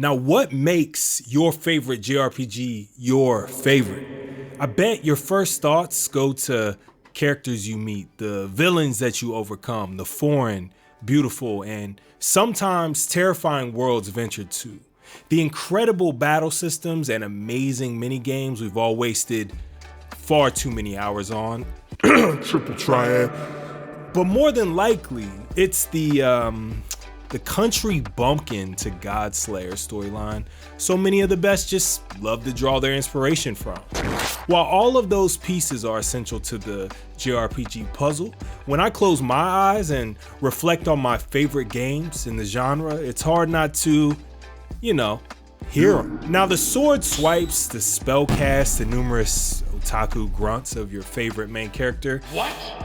Now, what makes your favorite JRPG your favorite? I bet your first thoughts go to characters you meet, the villains that you overcome, the foreign, beautiful, and sometimes terrifying worlds ventured to, the incredible battle systems and amazing minigames we've all wasted far too many hours on. Triple triad. But more than likely, it's the country bumpkin to Godslayer storyline so many of the best just love to draw their inspiration from. While all of those pieces are essential to the JRPG puzzle, when I close my eyes and reflect on my favorite games in the genre, it's hard not to, hear them. Now, the sword swipes, the spell cast, the numerous otaku grunts of your favorite main character,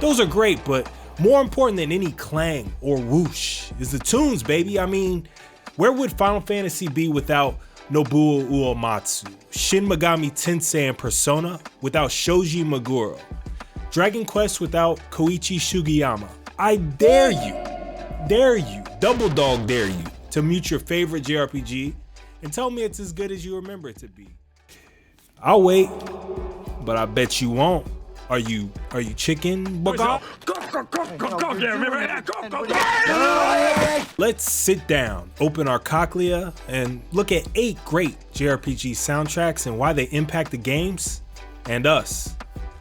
those are great, but more important than any clang or whoosh is the tunes, baby. I mean, where would Final Fantasy be without Nobuo Uematsu, Shin Megami Tensei and Persona without Shoji Meguro, Dragon Quest without Koichi Sugiyama? I dare you, double dog dare you, to mute your favorite JRPG and tell me it's as good as you remember it to be. I'll wait, but I bet you won't. Are you chicken? Let's sit down, open our cochlea, and look at 8 great JRPG soundtracks and why they impact the games and us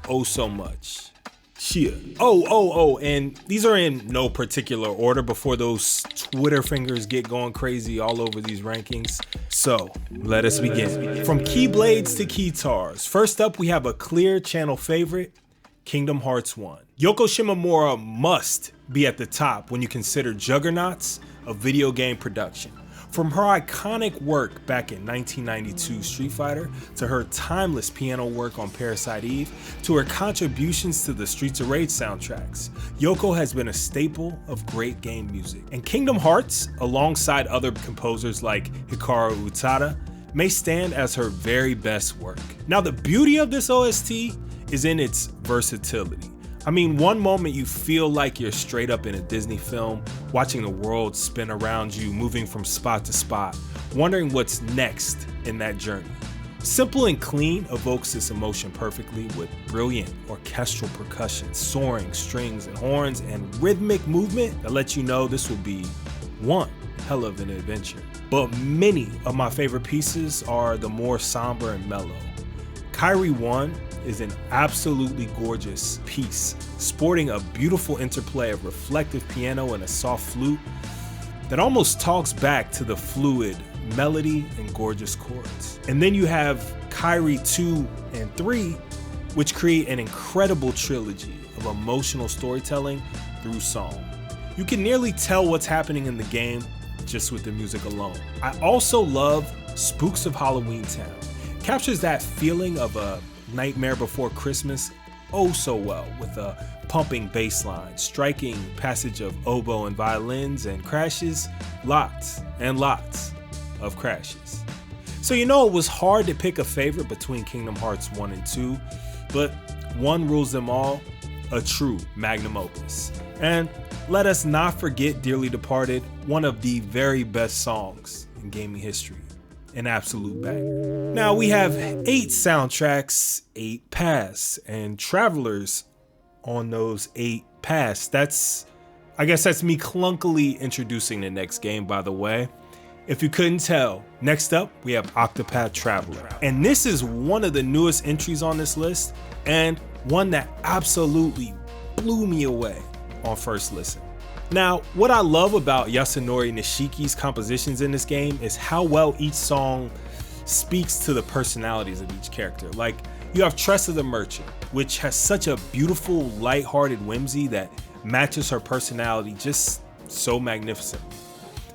oh so much. Cheer. And these are in no particular order before those Twitter fingers get going crazy all over these rankings. So let us begin. From Keyblades to Keytars, first up we have a clear channel favorite, Kingdom Hearts 1. Yoko Shimomura must be at the top when you consider juggernauts of video game production. From her iconic work back in 1992 Street Fighter, to her timeless piano work on Parasite Eve, to her contributions to the Streets of Rage soundtracks, Yoko has been a staple of great game music. And Kingdom Hearts, alongside other composers like Hikaru Utada, may stand as her very best work. Now, the beauty of this OST is in its versatility. I mean, one moment you feel like you're straight up in a Disney film, watching the world spin around you, moving from spot to spot, wondering what's next in that journey. Simple and Clean evokes this emotion perfectly with brilliant orchestral percussion, soaring strings and horns, and rhythmic movement that lets you know this will be one hell of an adventure. But many of my favorite pieces are the more somber and mellow. Kairi 1 is an absolutely gorgeous piece, sporting a beautiful interplay of reflective piano and a soft flute that almost talks back to the fluid melody and gorgeous chords. And then you have Kairi 2 and 3, which create an incredible trilogy of emotional storytelling through song. You can nearly tell what's happening in the game just with the music alone. I also love Spooks of Halloween Town. Captures that feeling of a Nightmare Before Christmas oh so well, with a pumping bass line, striking passage of oboe and violins, and crashes, lots and lots of crashes. So it was hard to pick a favorite between Kingdom Hearts 1 and 2, but one rules them all, a true magnum opus. And let us not forget Dearly Departed, one of the very best songs in gaming history. An absolute banger. Now we have 8 soundtracks, 8 paths, and travelers on those 8 paths. I guess that's me clunkily introducing the next game, by the way. If you couldn't tell, next up we have Octopath Traveler. And this is one of the newest entries on this list, and one that absolutely blew me away on first listen. Now, what I love about Yasunori Nishiki's compositions in this game is how well each song speaks to the personalities of each character. Like, you have Tressa the Merchant, which has such a beautiful, lighthearted whimsy that matches her personality just so magnificently.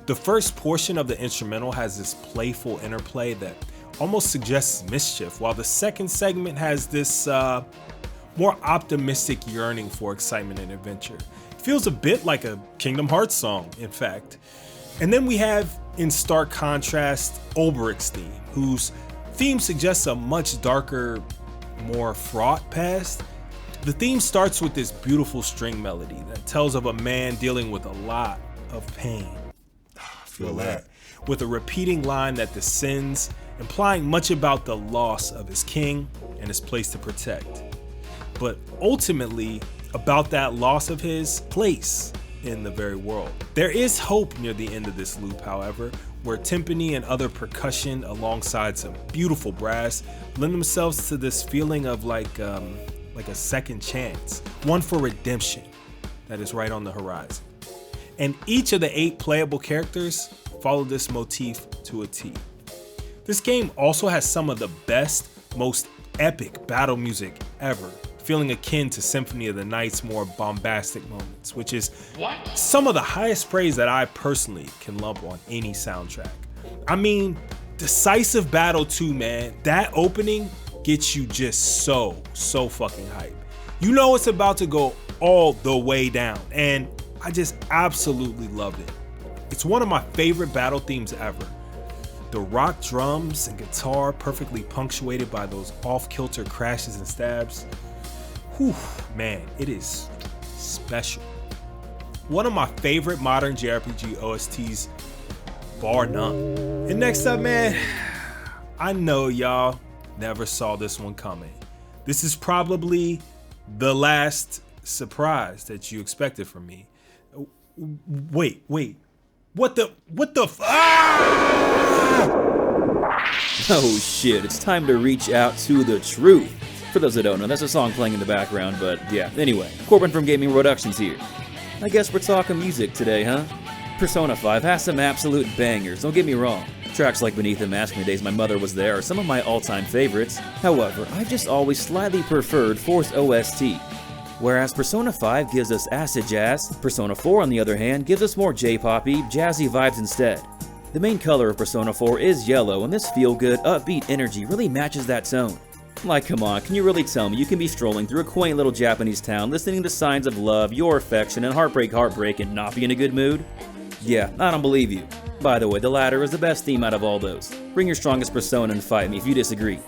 The first portion of the instrumental has this playful interplay that almost suggests mischief, while the second segment has this more optimistic yearning for excitement and adventure. Feels a bit like a Kingdom Hearts song, in fact. And then we have, in stark contrast, Olberic's theme, whose theme suggests a much darker, more fraught past. The theme starts with this beautiful string melody that tells of a man dealing with a lot of pain. I feel that. with a repeating line that descends, implying much about the loss of his king and his place to protect, but ultimately about that loss of his place in the very world. There is hope near the end of this loop, however, where timpani and other percussion alongside some beautiful brass lend themselves to this feeling of like a second chance, one for redemption that is right on the horizon. And each of the 8 playable characters follow this motif to a T. This game also has some of the best, most epic battle music ever, feeling akin to Symphony of the Night's more bombastic moments, which is some of the highest praise that I personally can lump on any soundtrack. I mean, decisive battle too, man. That opening gets you just so fucking hype. You know it's about to go all the way down, and I just absolutely loved it. It's one of my favorite battle themes ever. The rock drums and guitar perfectly punctuated by those off-kilter crashes and stabs. Whew, man, it is special. One of my favorite modern JRPG OSTs, bar none. And next up, man, I know y'all never saw this one coming. This is probably the last surprise that you expected from me. Wait. What the Oh shit, it's time to reach out to the truth. For those that don't know, that's a song playing in the background, but yeah. Anyway, Corbin from gamingbroductions here. I guess we're talking music today, huh? Persona 5 has some absolute bangers, don't get me wrong. Tracks like Beneath the Mask and the Days My Mother Was There are some of my all-time favorites. However, I've just always slightly preferred 4's OST. Whereas Persona 5 gives us acid jazz, Persona 4 on the other hand gives us more J-poppy, jazzy vibes instead. The main color of Persona 4 is yellow, and this feel-good, upbeat energy really matches that tone. Like, come on, can you really tell me you can be strolling through a quaint little Japanese town listening to signs of love, your affection, and heartbreak and not be in a good mood? Yeah, I don't believe you. By the way, the latter is the best theme out of all those. Bring your strongest persona and fight me if you disagree.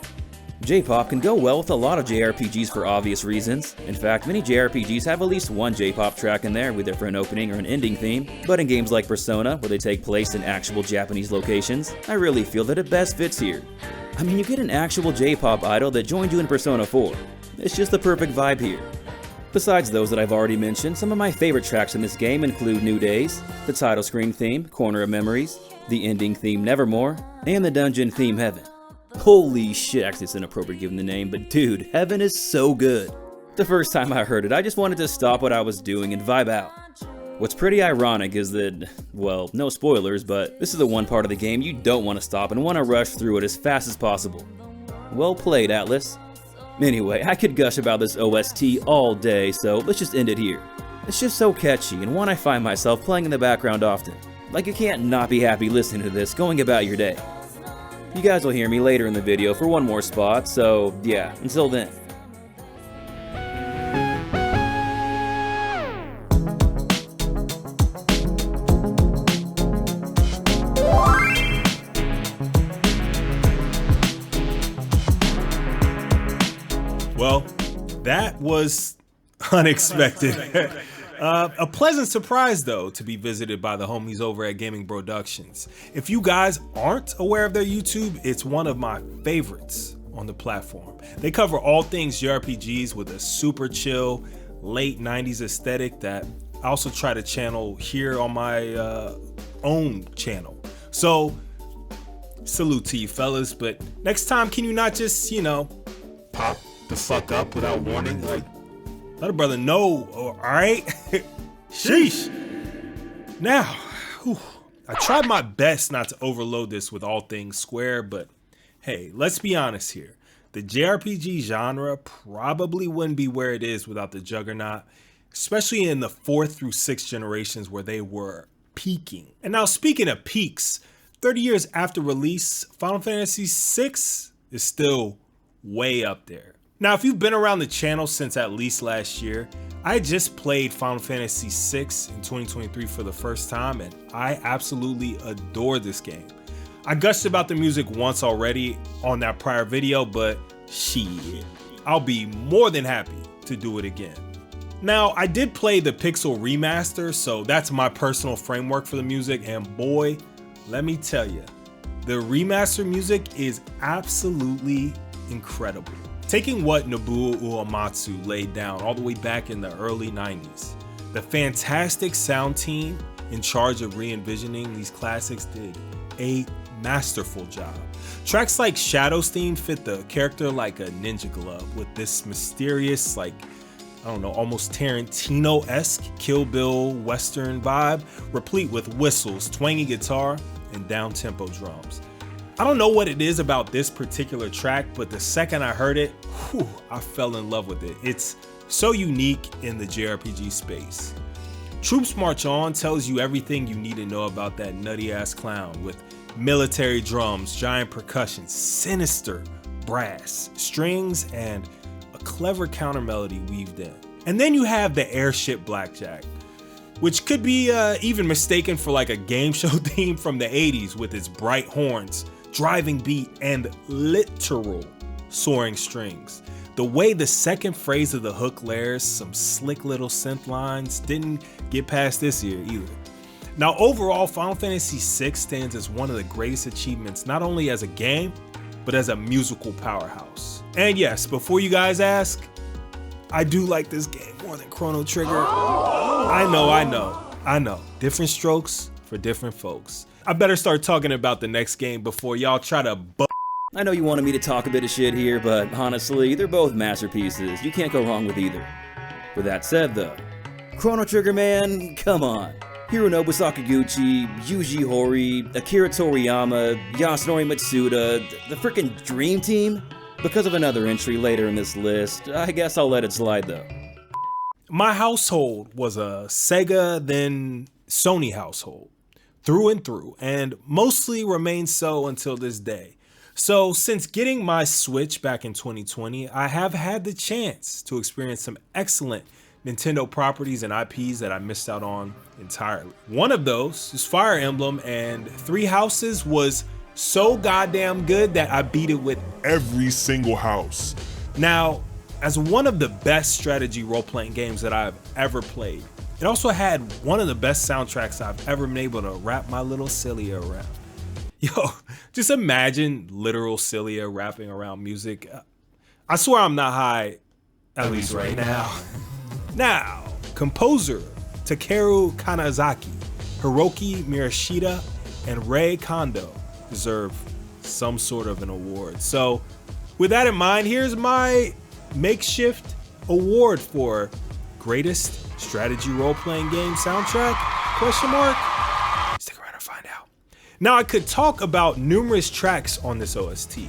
J-pop can go well with a lot of JRPGs for obvious reasons. In fact, many JRPGs have at least one J-pop track in there, either for an opening or an ending theme. But in games like Persona, where they take place in actual Japanese locations, I really feel that it best fits here. I mean, you get an actual J-pop idol that joined you in Persona 4. It's just the perfect vibe here. Besides those that I've already mentioned, some of my favorite tracks in this game include New Days, the title screen theme, Corner of Memories, the ending theme Nevermore, and the dungeon theme Heaven. Holy shit, actually it's inappropriate given the name, but dude, Heaven is so good. The first time I heard it, I just wanted to stop what I was doing and vibe out. What's pretty ironic is that, well, no spoilers, but this is the one part of the game you don't want to stop and want to rush through it as fast as possible. Well played, Atlas. Anyway, I could gush about this OST all day, so let's just end it here. It's just so catchy and one I find myself playing in the background often. Like you can't not be happy listening to this going about your day. You guys will hear me later in the video for one more spot, so yeah, until then. Well, that was unexpected. A pleasant surprise, though, to be visited by the homies over at gamingbroductions. If you guys aren't aware of their YouTube, it's one of my favorites on the platform. They cover all things JRPGs with a super chill, late 90s aesthetic that I also try to channel here on my own channel. So, salute to you fellas, but next time can you not just, pop the fuck up without warning? Like, let a brother know, alright? Sheesh. Now, I tried my best not to overload this with all things Square, but hey, let's be honest here. The JRPG genre probably wouldn't be where it is without the Juggernaut, especially in the 4th through 6th generations where they were peaking. And now speaking of peaks, 30 years after release, Final Fantasy VI is still way up there. Now, if you've been around the channel since at least last year, I just played Final Fantasy VI in 2023 for the first time, and I absolutely adore this game. I gushed about the music once already on that prior video, but shit, I'll be more than happy to do it again. Now, I did play the Pixel remaster, so that's my personal framework for the music, and boy, let me tell you, the remaster music is absolutely incredible. Taking what Nobuo Uematsu laid down all the way back in the early 90s, the fantastic sound team in charge of re-envisioning these classics did a masterful job. Tracks like Shadow's theme fit the character like a ninja glove with this mysterious, like, I don't know, almost Tarantino-esque Kill Bill Western vibe, replete with whistles, twangy guitar, and down-tempo drums. I don't know what it is about this particular track, but the second I heard it, I fell in love with it. It's so unique in the JRPG space. Troops March On tells you everything you need to know about that nutty-ass clown with military drums, giant percussion, sinister brass, strings, and a clever counter melody weaved in. And then you have the airship blackjack, which could be even mistaken for like a game show theme from the 80s with its bright horns, driving beat, and literal soaring strings. The way the second phrase of the hook layers some slick little synth lines didn't get past this year either. Now overall, Final Fantasy VI stands as one of the greatest achievements not only as a game, but as a musical powerhouse. And yes, before you guys ask, I do like this game more than Chrono Trigger. I know. Different strokes for different folks. I better start talking about the next game before y'all try to I know you wanted me to talk a bit of shit here, but honestly, they're both masterpieces. You can't go wrong with either. With that said though, Chrono Trigger, man, come on. Hironobu Sakaguchi, Yuji Horii, Akira Toriyama, Yasunori Matsuda, the frickin' Dream Team? Because of another entry later in this list, I guess I'll let it slide though. My household was a Sega then Sony household, through and through, and mostly remains so until this day. So since getting my Switch back in 2020, I have had the chance to experience some excellent Nintendo properties and IPs that I missed out on entirely. One of those is Fire Emblem, and Three Houses was so goddamn good that I beat it with every single house. Now, as one of the best strategy role-playing games that I've ever played, it also had one of the best soundtracks I've ever been able to wrap my little cilia around. Yo, just imagine literal cilia wrapping around music. I swear I'm not high, at least right now. Now, composer Takeru Kanazaki, Hiroki Miyashita, and Rei Kondo deserve some sort of an award. So with that in mind, here's my makeshift award for greatest strategy role-playing game soundtrack, ? Stick around and find out. Now I could talk about numerous tracks on this OST,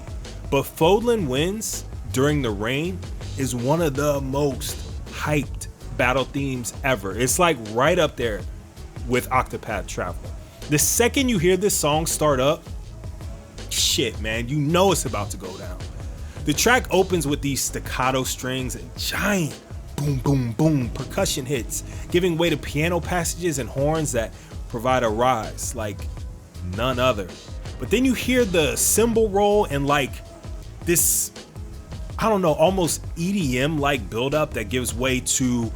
but Fodlan Wins During the Rain is one of the most hyped battle themes ever. It's like right up there with Octopath Traveler. The second you hear this song start up, shit man, you know it's about to go down. The track opens with these staccato strings and giant boom boom boom percussion hits, giving way to piano passages and horns that provide a rise like none other. But then you hear the cymbal roll and like this, I don't know, almost EDM like buildup that gives way to,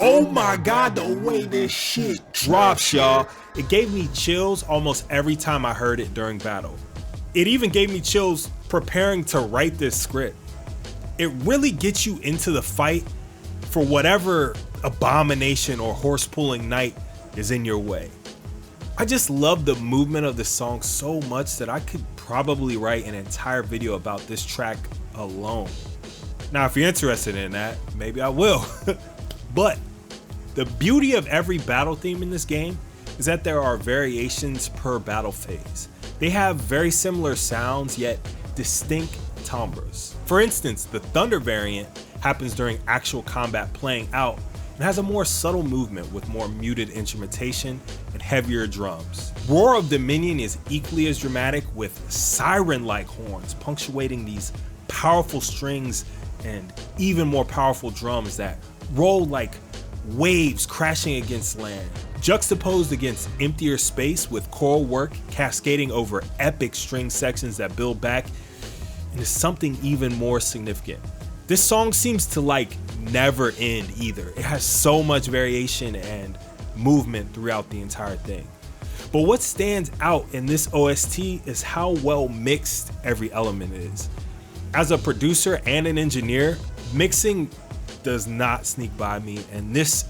oh my god, the way this shit drops, y'all. It gave me chills almost every time I heard it during battle. It even gave me chills preparing to write this script. It really gets you into the fight for whatever abomination or horse pulling knight is in your way. I just love the movement of the song so much that I could probably write an entire video about this track alone. Now, if you're interested in that, maybe I will. But the beauty of every battle theme in this game is that there are variations per battle phase. They have very similar sounds, yet distinct timbres. For instance, the Thunder variant happens during actual combat playing out and has a more subtle movement with more muted instrumentation and heavier drums. Roar of Dominion is equally as dramatic with siren-like horns punctuating these powerful strings and even more powerful drums that roll like waves crashing against land, juxtaposed against emptier space with choral work cascading over epic string sections that build back into something even more significant. This song seems to like never end either. It has so much variation and movement throughout the entire thing. But what stands out in this OST is how well mixed every element is. As a producer and an engineer, mixing does not sneak by me, and this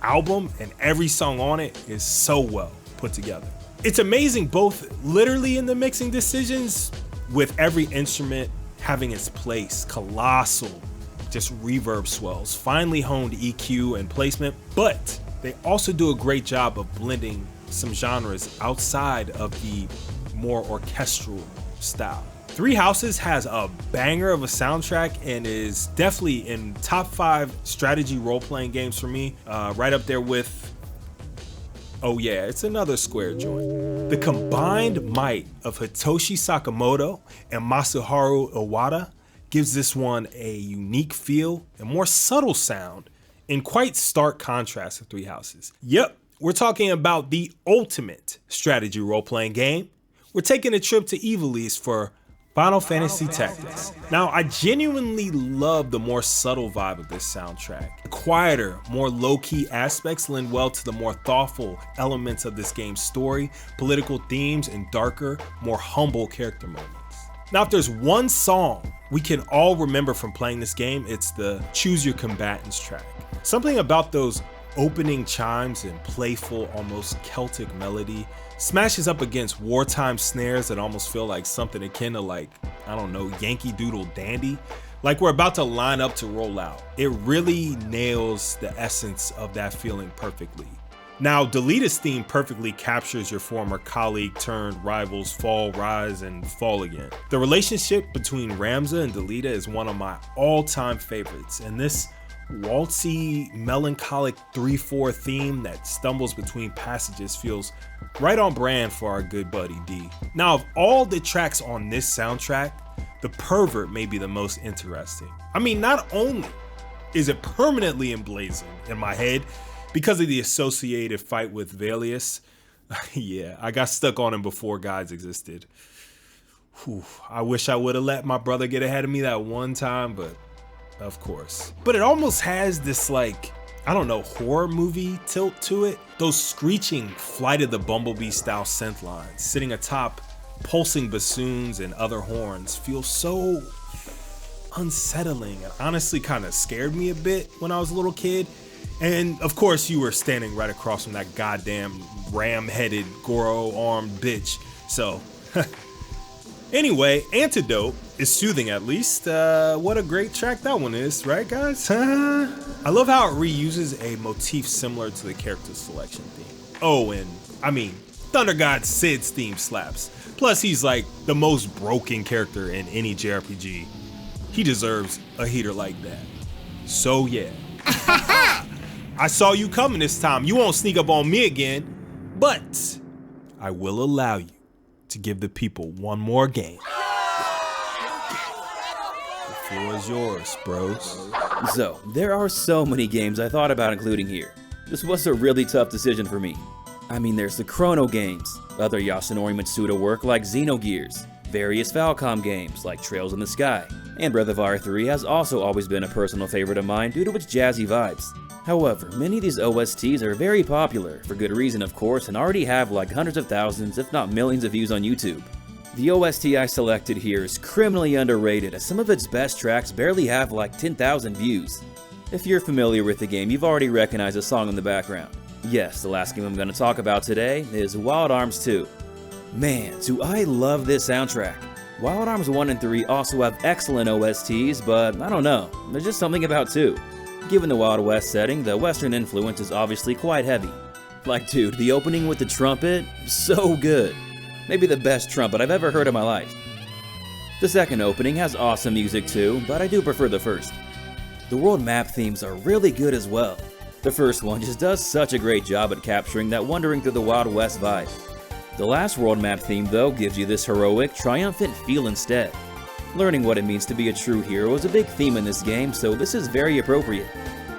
album and every song on it is so well put together. It's amazing both literally in the mixing decisions, with every instrument having its place, colossal, just reverb swells, finely honed EQ and placement, but they also do a great job of blending some genres outside of the more orchestral style. Three Houses has a banger of a soundtrack and is definitely in top 5 strategy role-playing games for me, right up there with, oh yeah, it's another Square joint. The combined might of Hitoshi Sakamoto and Masuharu Iwata gives this one a unique feel and more subtle sound in quite stark contrast to Three Houses. Yep, we're talking about the ultimate strategy role-playing game. We're taking a trip to Ivalice for Final Fantasy Tactics. Now, I genuinely love the more subtle vibe of this soundtrack. The quieter, more low-key aspects lend well to the more thoughtful elements of this game's story, political themes, and darker, more humble character moments. Now, if there's one song we can all remember from playing this game, it's the Choose Your Combatants track. Something about those opening chimes and playful, almost Celtic melody smashes up against wartime snares that almost feel like something akin to, like, I don't know, Yankee Doodle Dandy. Like we're about to line up to roll out. It really nails the essence of that feeling perfectly. Now, Delita's theme perfectly captures your former colleague turned rivals fall, rise, and fall again. The relationship between Ramza and Delita is one of my all-time favorites, and this waltzy, melancholic 3/4 theme that stumbles between passages feels right on brand for our good buddy D. Now, of all the tracks on this soundtrack, The Pervert may be the most interesting. I mean, not only is it permanently emblazoned in my head because of the associated fight with Valius, yeah, I got stuck on him before gods existed. Whew, I wish I would have let my brother get ahead of me that one time, but of course. But it almost has this, like, I don't know, horror movie tilt to it. Those screeching Flight of the Bumblebee style synth lines sitting atop pulsing bassoons and other horns feel so unsettling and honestly kind of scared me a bit when I was a little kid. And of course you were standing right across from that goddamn ram-headed Goro-armed bitch. So anyway, Antidote is soothing, at least. What a great track that one is, right guys? I love how it reuses a motif similar to the character selection theme. Oh, and I mean, Thunder God Sid's theme slaps. Plus, he's like the most broken character in any JRPG. He deserves a heater like that. So yeah. I saw you coming this time. You won't sneak up on me again, but I will allow you to give the people one more game. The floor is yours, bros. So, there are so many games I thought about including here. This was a really tough decision for me. I mean, there's the Chrono games, other Yasunori Mitsuda work like Xenogears, various Falcom games like Trails in the Sky, and Breath of Fire 3 has also always been a personal favorite of mine due to its jazzy vibes. However, many of these OSTs are very popular, for good reason of course, and already have like hundreds of thousands if not millions of views on YouTube. The OST I selected here is criminally underrated as some of its best tracks barely have like 10,000 views. If you're familiar with the game, you've already recognized a song in the background. Yes, the last game I'm going to talk about today is Wild Arms 2. Man, do I love this soundtrack. Wild Arms 1 and 3 also have excellent OSTs, but I don't know, there's just something about 2. Given the Wild West setting, the Western influence is obviously quite heavy. Like dude, the opening with the trumpet, so good. Maybe the best trumpet I've ever heard in my life. The second opening has awesome music too, but I do prefer the first. The world map themes are really good as well. The first one just does such a great job at capturing that wandering through the Wild West vibe. The last world map theme though gives you this heroic, triumphant feel instead. Learning what it means to be a true hero is a big theme in this game, so this is very appropriate.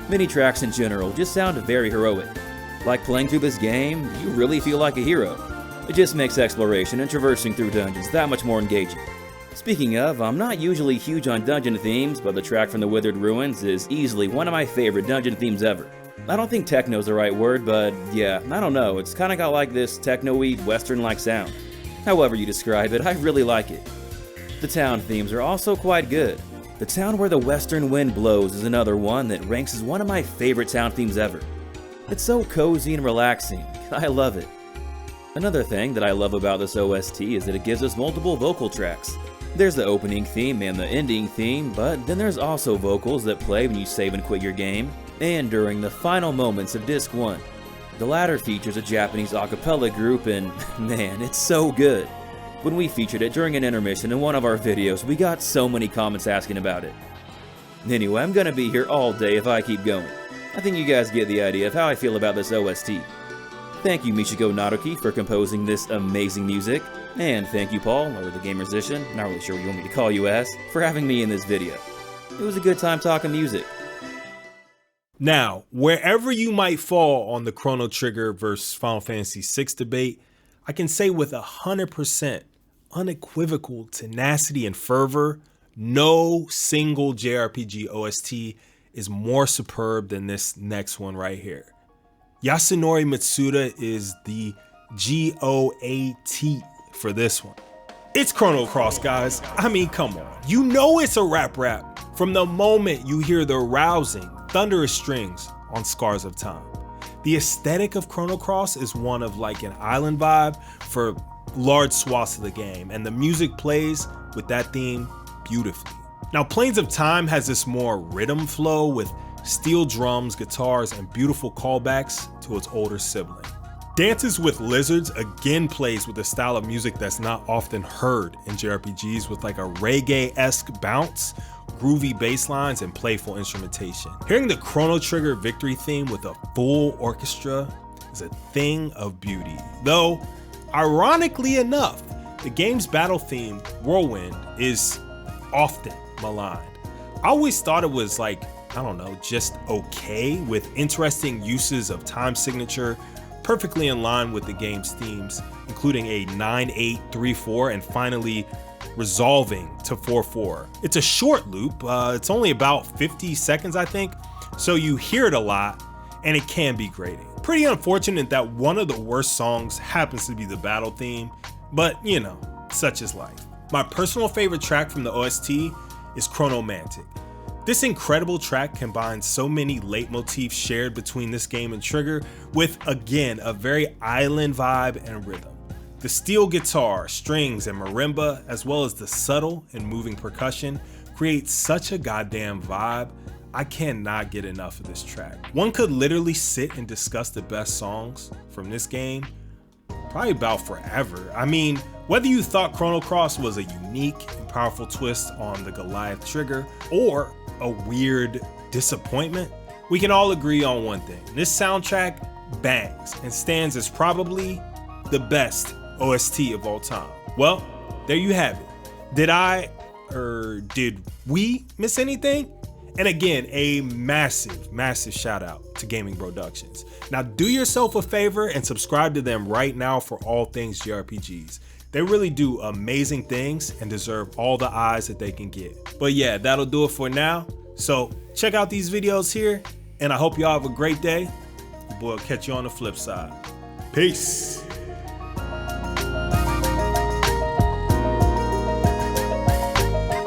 Many tracks in general just sound very heroic. Like playing through this game, you really feel like a hero. It just makes exploration and traversing through dungeons that much more engaging. Speaking of, I'm not usually huge on dungeon themes, but the track from the Withered Ruins is easily one of my favorite dungeon themes ever. I don't think techno's the right word, but yeah, I don't know, it's kinda got like this techno-y, western-like sound. However you describe it, I really like it. The town themes are also quite good. The town where the western wind blows is another one that ranks as one of my favorite town themes ever. It's so cozy and relaxing, I love it. Another thing that I love about this OST is that it gives us multiple vocal tracks. There's the opening theme and the ending theme, but then there's also vocals that play when you save and quit your game, and during the final moments of Disc 1. The latter features a Japanese a cappella group and man, it's so good. When we featured it during an intermission in one of our videos, we got so many comments asking about it. Anyway, I'm gonna be here all day if I keep going. I think you guys get the idea of how I feel about this OST. Thank you Michiko Naruki for composing this amazing music, and thank you Paul, or TheGamersician, not really sure what you want me to call you as, for having me in this video. It was a good time talking music. Now, wherever you might fall on the Chrono Trigger versus Final Fantasy VI debate, I can say with 100% unequivocal tenacity and fervor, no single JRPG OST is more superb than this next one right here. Yasunori Mitsuda is the GOAT for this one. It's Chrono Cross, guys. I mean, come on. You know it's a rap from the moment you hear the rousing, thunderous strings on Scars of Time. The aesthetic of Chrono Cross is one of like an island vibe for large swaths of the game, and the music plays with that theme beautifully. Now, Plains of Time has this more rhythm flow with steel drums, guitars, and beautiful callbacks to its older sibling. Dances with Lizards again plays with a style of music that's not often heard in JRPGs, with like a reggae-esque bounce, groovy bass lines, and playful instrumentation. Hearing the Chrono Trigger victory theme with a full orchestra is a thing of beauty. Though, ironically enough, the game's battle theme, Whirlwind, is often maligned. I always thought it was like, I don't know, just okay, with interesting uses of time signature, perfectly in line with the game's themes, including a 9-8-3-4 and finally resolving to 4-4. It's a short loop, it's only about 50 seconds I think, so you hear it a lot and it can be grating. Pretty unfortunate that one of the worst songs happens to be the battle theme, but you know, such is life. My personal favorite track from the OST is Chronomantic. This incredible track combines so many leitmotifs shared between this game and Trigger with, again, a very island vibe and rhythm. The steel guitar, strings, and marimba, as well as the subtle and moving percussion, create such a goddamn vibe. I cannot get enough of this track. One could literally sit and discuss the best songs from this game probably about forever. I mean, whether you thought Chrono Cross was a unique and powerful twist on the Goliath trigger or a weird disappointment, we can all agree on one thing. This soundtrack bangs and stands as probably the best OST of all time. Well, there you have it. Did we miss anything? And again, a massive shout out to Gaming Broductions. Now do yourself a favor and subscribe to them right now for all things JRPGs. They really do amazing things and deserve all the eyes that they can get. But yeah, that'll do it for now. So check out these videos here, and I hope y'all have a great day. Your boy will catch you on the flip side. Peace.